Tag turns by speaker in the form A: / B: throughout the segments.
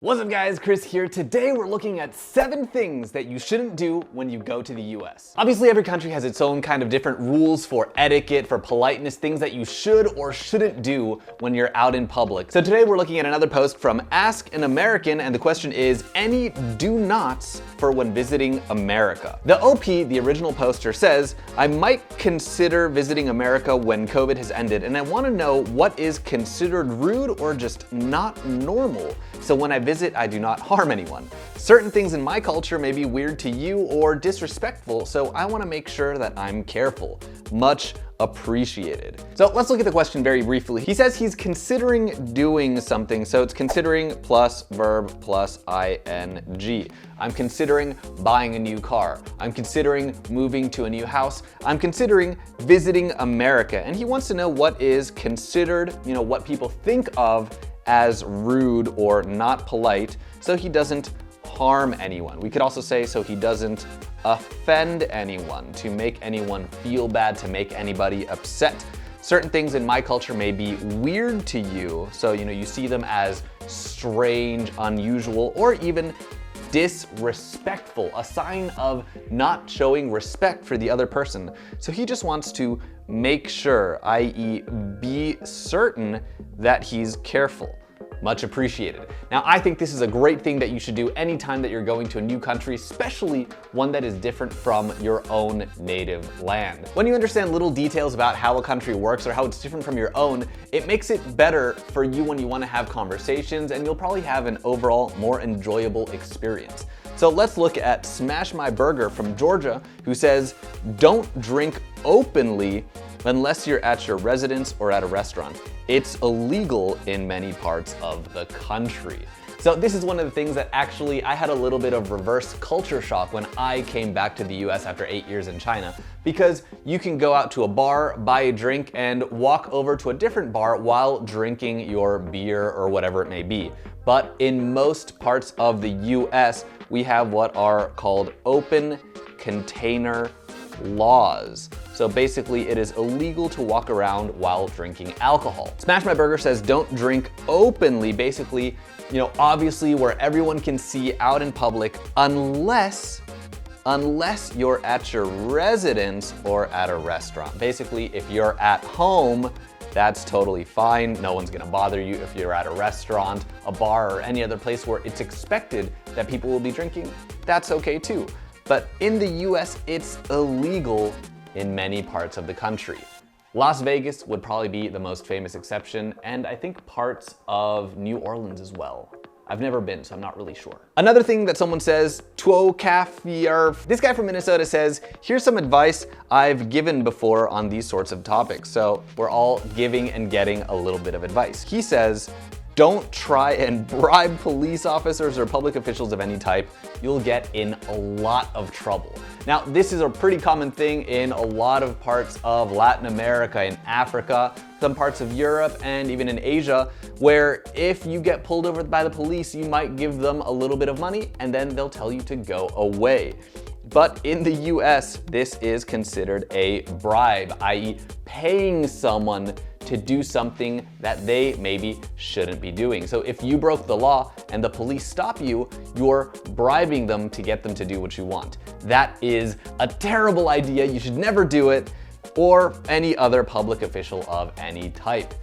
A: What's up guys, Chris here. Today we're looking at 7 things that you shouldn't do when you go to the US. Obviously every country has its own kind of different rules for etiquette, for politeness, things that you should or shouldn't do when you're out in public. So today we're looking at another post from Ask an American, and the question is, any do nots for when visiting America? The OP, the original poster, says, I might consider visiting America when COVID has ended, and I want to know what is considered rude or just not normal. So when I visit, I do not harm anyone. Certain things in my culture may be weird to you or disrespectful, so I want to make sure that I'm careful. Much appreciated. So let's look at the question very briefly. He says he's considering doing something, so it's considering plus verb plus ing. I'm considering buying a new car. I'm considering moving to a new house. I'm considering visiting America. And he wants to know what is considered, what people think of as rude or not polite, so he doesn't harm anyone. We could also say so he doesn't offend anyone, to make anyone feel bad, to make anybody upset. Certain things in my culture may be weird to you, so you see them as strange, unusual, or even disrespectful, a sign of not showing respect for the other person. So he just wants to make sure, i.e. be certain that he's careful. Much appreciated. Now, I think this is a great thing that you should do anytime that you're going to a new country, especially one that is different from your own native land. When you understand little details about how a country works or how it's different from your own, it makes it better for you when you want to have conversations, and you'll probably have an overall more enjoyable experience. So let's look at Smash My Burger from Georgia, who says, don't drink openly unless you're at your residence or at a restaurant. It's illegal in many parts of the country. So this is one of the things that actually I had a little bit of reverse culture shock when I came back to the US after 8 years in China, because you can go out to a bar, buy a drink, and walk over to a different bar while drinking your beer or whatever it may be. But in most parts of the US, we have what are called open container laws. So basically it is illegal to walk around while drinking alcohol. Smash My Burger says don't drink openly, basically, obviously where everyone can see out in public, unless you're at your residence or at a restaurant. Basically, if you're at home, that's totally fine. No one's gonna bother you. If you're at a restaurant, a bar, or any other place where it's expected that people will be drinking, that's okay too. But in the US, it's illegal in many parts of the country. Las Vegas would probably be the most famous exception, and I think parts of New Orleans as well. I've never been, so I'm not really sure. Another thing that someone says, tuo kafier. This guy from Minnesota says, here's some advice I've given before on these sorts of topics. So we're all giving and getting a little bit of advice. He says, don't try and bribe police officers or public officials of any type. You'll get in a lot of trouble. Now, this is a pretty common thing in a lot of parts of Latin America, in Africa, some parts of Europe, and even in Asia, where if you get pulled over by the police, you might give them a little bit of money and then they'll tell you to go away. But in the US, this is considered a bribe, i.e. paying someone to do something that they maybe shouldn't be doing. So if you broke the law and the police stop you, you're bribing them to get them to do what you want. That is a terrible idea. You should never do it, or any other public official of any type.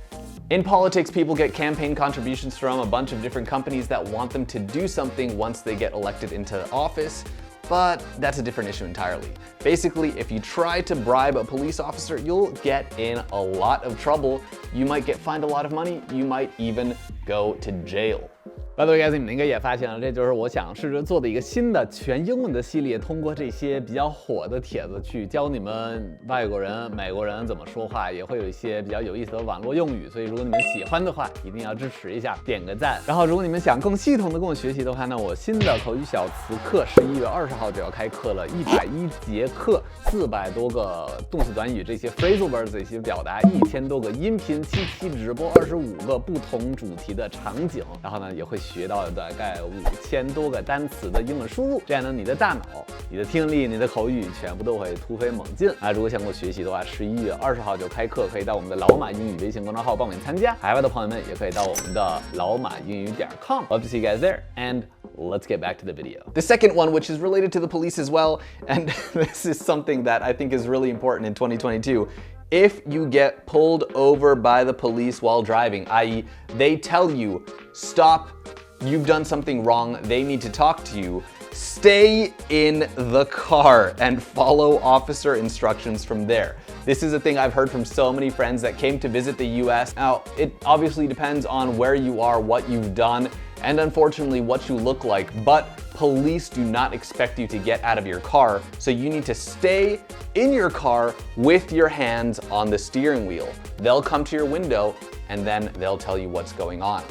A: In politics, people get campaign contributions from a bunch of different companies that want them to do something once they get elected into office. But that's a different issue entirely. Basically, if you try to bribe a police officer, you'll get in a lot of trouble. You might get fined a lot of money. You might even go to jail.
B: By the way, guys，你们应该也发现了，这就是我想试着做的一个新的全英文的系列，通过这些比较火的帖子去教你们外国人、美国人怎么说话，也会有一些比较有意思的网络用语。所以如果你们喜欢的话，一定要支持一下，点个赞。然后如果你们想更系统的跟我学习的话，那我新的口语小词课11月20号就要开课了，110节课，400多个动词短语，这些 phrasal verbs 这些表达，1000多个音频，7期直播，25个不同主题的场景，然后呢也会学到大概5000多个单词的英文输入，这样呢，你的大脑、你的听力、你的口语全部都会突飞猛进啊！如果想跟我学习的话，11月20号就开课，可以到我们的老马英语微信公众号报名参加。海外的朋友们也可以到我们的老马英语.com。Love to see you guys there, and let's get back to the video.
A: The second one, which is related to the police as well, and this is something that I think is really important in 2022. If you get pulled over by the police while driving, i.e., they tell you, stop, you've done something wrong, they need to talk to you, stay in the car and follow officer instructions from there. This is a thing I've heard from so many friends that came to visit the US. Now, it obviously depends on where you are, what you've done, and unfortunately what you look like, but police do not expect you to get out of your car, so you need to stay in your car with your hands on the steering wheel. They'll come to your window and then they'll tell you what's going on.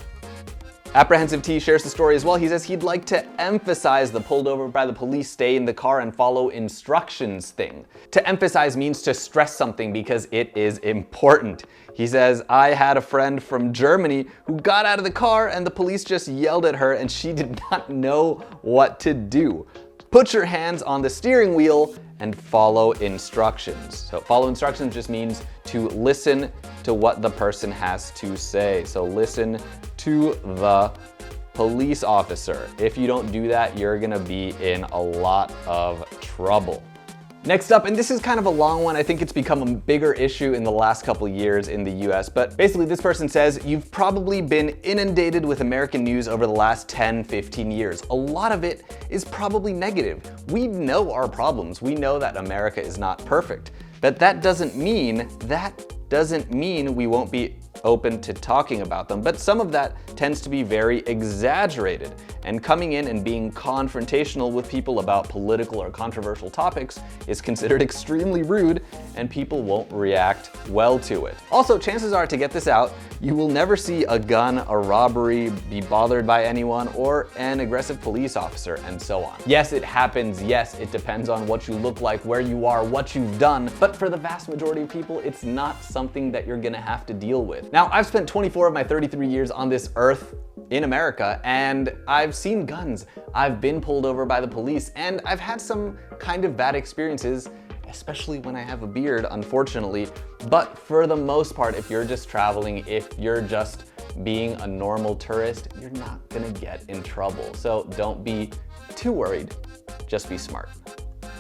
A: Apprehensive T shares the story as well. He says he'd like to emphasize the pulled over by the police, stay in the car and follow instructions thing. To emphasize means to stress something because it is important. He says, I had a friend from Germany who got out of the car and the police just yelled at her and she did not know what to do. Put your hands on the steering wheel and follow instructions. So follow instructions just means to listen to what the person has to say. So listen to the police officer. If you don't do that, you're gonna be in a lot of trouble. Next up, and this is kind of a long one, I think it's become a bigger issue in the last couple years in the US, but basically this person says, you've probably been inundated with American news over the last 10, 15 years. A lot of it is probably negative. We know our problems. We know that America is not perfect, but that doesn't mean we won't be open to talking about them, but some of that tends to be very exaggerated. And coming in and being confrontational with people about political or controversial topics is considered extremely rude, and people won't react well to it. Also, chances are, to get this out, you will never see a gun, a robbery, be bothered by anyone, or an aggressive police officer, and so on. Yes, it happens. Yes, it depends on what you look like, where you are, what you've done, but for the vast majority of people, it's not something that you're gonna have to deal with. Now, I've spent 24 of my 33 years on this earth in America, and I've seen guns. I've been pulled over by the police, and I've had some kind of bad experiences, especially when I have a beard, unfortunately. But for the most part, if you're just traveling, if you're just being a normal tourist, you're not gonna get in trouble. So don't be too worried, just be smart.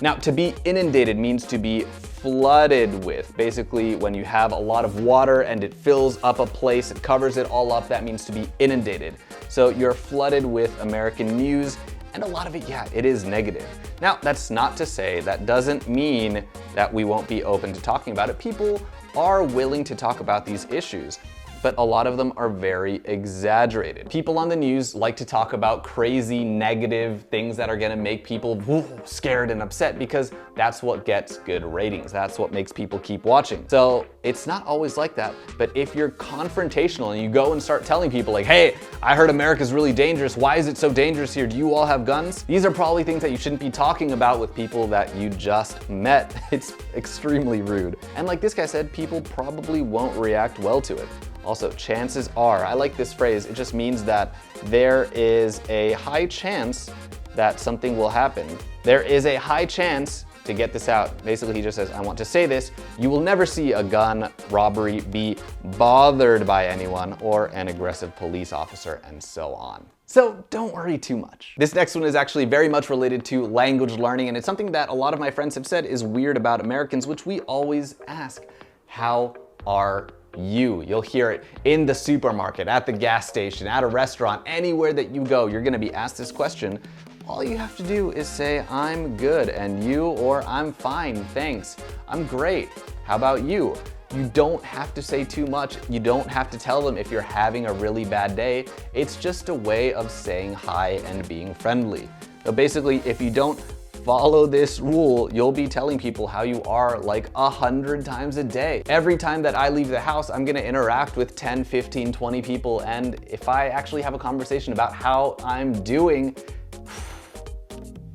A: Now, to be inundated means to be flooded with. Basically, when you have a lot of water and it fills up a place, it covers it all up, that means to be inundated. So you're flooded with American news, and a lot of it, yeah, it is negative. Now, that's not to say, that doesn't mean that we won't be open to talking about it. People are willing to talk about these issues, but a lot of them are very exaggerated. People on the news like to talk about crazy negative things that are gonna make people scared and upset, because that's what gets good ratings. That's what makes people keep watching. So it's not always like that, but if you're confrontational and you go and start telling people like, hey, I heard America's really dangerous. Why is it so dangerous here? Do you all have guns? These are probably things that you shouldn't be talking about with people that you just met. It's extremely rude. And like this guy said, people probably won't react well to it. Also, chances are, I like this phrase, it just means that there is a high chance that something will happen. There is a high chance, to get this out, basically he just says, I want to say this, you will never see a gun, robbery, be bothered by anyone, or an aggressive police officer, and so on. So don't worry too much. This next one is actually very much related to language learning, and it's something that a lot of my friends have said is weird about Americans, which we always ask, how are you? You'll hear it in the supermarket, at the gas station, at a restaurant, anywhere that you go, you're gonna be asked this question. All you have to do is say, I'm good, and you, or I'm fine, thanks, I'm great, how about you? You don't have to say too much. You don't have to tell them if you're having a really bad day. It's just a way of saying hi and being friendly. So basically, if you don't follow this rule, you'll be telling people how you are like 100 times a day. Every time that I leave the house, I'm gonna interact with 10, 15, 20 people, and if I actually have a conversation about how I'm doing,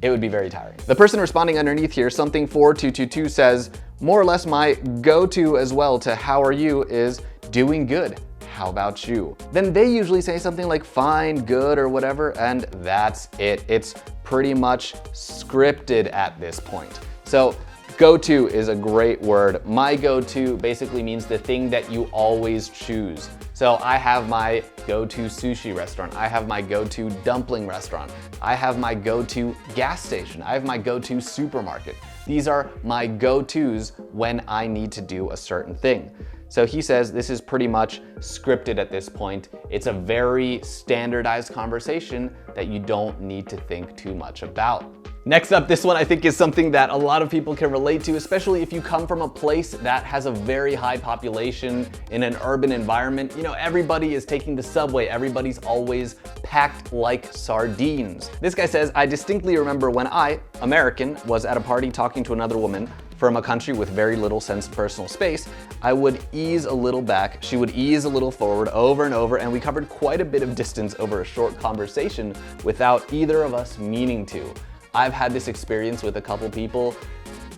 A: it would be very tiring. The person responding underneath here, something 4222, says, more or less my go-to as well to how are you is doing good. how about you? Then they usually say something like fine, good, or whatever, and that's it. It's pretty much scripted at this point. So go-to is a great word. My go-to basically means the thing that you always choose. So I have my go-to sushi restaurant. I have my go-to dumpling restaurant. I have my go-to gas station. I have my go-to supermarket. These are my go-tos when I need to do a certain thing. So he says this is pretty much scripted at this point. It's a very standardized conversation that you don't need to think too much about. Next up, this one I think is something that a lot of people can relate to, especially if you come from a place that has a very high population in an urban environment. You know, everybody is taking the subway. Everybody's always packed like sardines. This guy says, I distinctly remember when I, American, was at a party talking to another woman from a country with very little sense of personal space. I would ease a little back, she would ease a little forward over and over, and we covered quite a bit of distance over a short conversation without either of us meaning to. I've had this experience with a couple people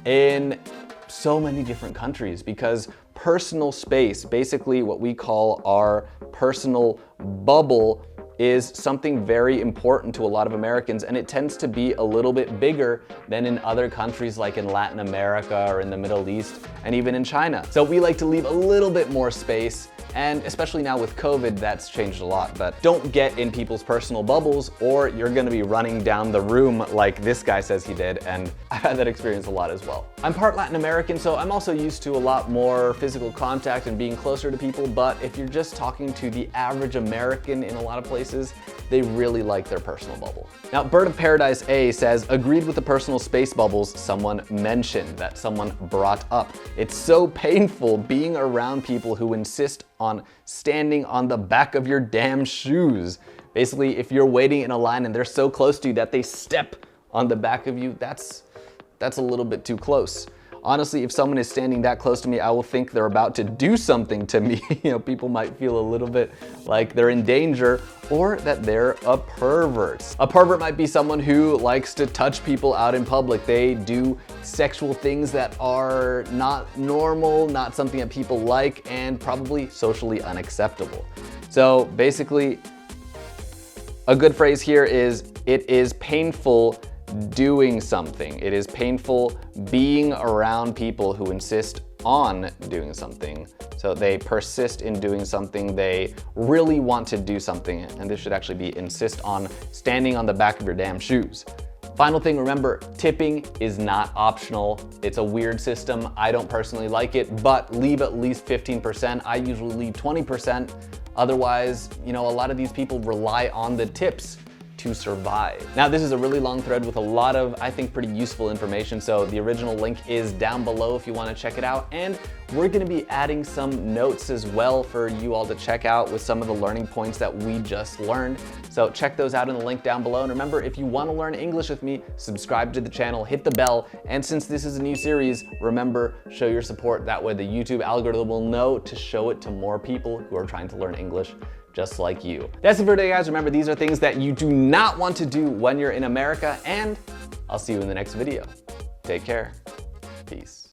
A: in so many different countries because personal space, basically what we call our personal bubble, is something very important to a lot of Americans, and it tends to be a little bit bigger than in other countries like in Latin America or in the Middle East and even in China. So we like to leave a little bit more space, and especially now with COVID, that's changed a lot. But don't get in people's personal bubbles or you're gonna be running down the room like this guy says he did, and I've had that experience a lot as well. I'm part Latin American, so I'm also used to a lot more physical contact and being closer to people, but if you're just talking to the average American in a lot of places, they really like their personal bubble. Now, Bird of Paradise A says, agreed with the personal space bubbles someone mentioned, that someone brought up. It's so painful being around people who insist on standing on the back of your damn shoes. Basically, if you're waiting in a line and they're so close to you that they step on the back of you, that's a little bit too close. Honestly, if someone is standing that close to me, I will think they're about to do something to me. You know, people might feel a little bit like they're in danger or that they're a pervert. A pervert might be someone who likes to touch people out in public. They do sexual things that are not normal, not something that people like, and probably socially unacceptable. So basically, a good phrase here is, it is painful doing something. It is painful being around people who insist on doing something. So they persist in doing something, they really want to do something, and this should actually be insist on standing on the back of your damn shoes. Final thing, remember, tipping is not optional. It's a weird system. I don't personally like it, but leave at least 15%. I usually leave 20%. Otherwise, you know, a lot of these people rely on the tips to survive. Now, this is a really long thread with a lot of, I think, pretty useful information, so the original link is down below if you want to check it out, and we're going to be adding some notes as well for you all to check out with some of the learning points that we just learned. So check those out in the link down below, and remember, if you want to learn English with me, subscribe to the channel, hit the bell, and since this is a new series, remember, show your support. That way the YouTube algorithm will know to show it to more people who are trying to learn English just like you. That's it for today, guys. Remember, these are things that you do not want to do when you're in America, and I'll see you in the next video. Take care. Peace.